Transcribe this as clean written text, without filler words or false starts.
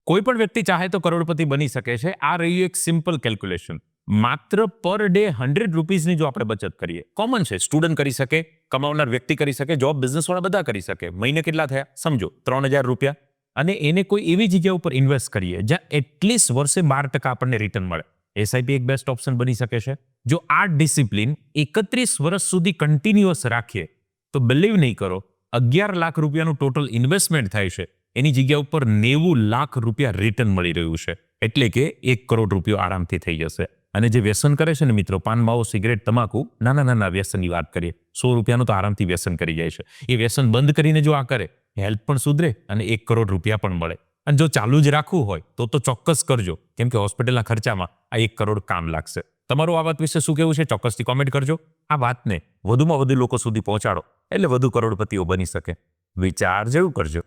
કોઈ પણ વ્યક્તિ ચાહે તો કરોડપતિ બની શકે છે. આ રહ્યું એક સિમ્પલ કેલ્ક્યુલેશન. માત્ર પર ડે 100 રૂપીઝની જો આપણે બચત કરીએ, કોમન છે, સ્ટુડન્ટ કરી શકે, કમાવનાર વ્યક્તિ કરી શકે, જોબ બિઝનેસવાળા બધા કરી શકે. મહિને કેટલા થયા સમજો, 3000 રૂપિયા. અને એને કોઈ એવી જગ્યા ઉપર ઇન્વેસ્ટ કરીએ જ્યાં એટલીસ્ટ વર્ષે 12% આપણને રિટર્ન મળે. એસઆઈપી એક બેસ્ટ ઓપ્શન બની શકે છે. જો આ ડિસિપ્લિન 31 વર્ષ સુધી કન્ટિન્યુઅસ રાખીએ તો બિલીવ નહીં કરો, 11 લાખ રૂપિયાનું ટોટલ ઇન્વેસ્ટમેન્ટ થાય છે, એની જગ્યા ઉપર 90 લાખ રૂપિયા રિટર્ન મળી રહ્યું છે. એટલે કે 1 કરોડ રૂપિયો આરામથી થઈ જશે. અને જે વ્યસન કરે છે ને મિત્રો, પાન, માવો, સિગરેટ, તમાકુ, નાના વ્યસનની વાત કરીએ, 100 રૂપિયાનું તો આરામથી વ્યસન કરી જાય છે. એ વ્યસન બંધ કરીને જો આ કરે, હેલ્થ પણ સુધરે અને 1 કરોડ રૂપિયા પણ મળે. અને જો ચાલુ જ રાખવું હોય તો ચોક્કસ કરજો, કેમ કે હોસ્પિટલના ખર્ચામાં આ 1 કરોડ કામ લાગશે. તમારું આ વાત વિશે શું કહેવું છે ચોક્કસથી કોમેન્ટ કરજો. આ વાતને વધુમાં વધુ લોકો સુધી પહોંચાડો એટલે વધુ કરોડપતિઓ બની શકે. વિચાર જેવું કરજો.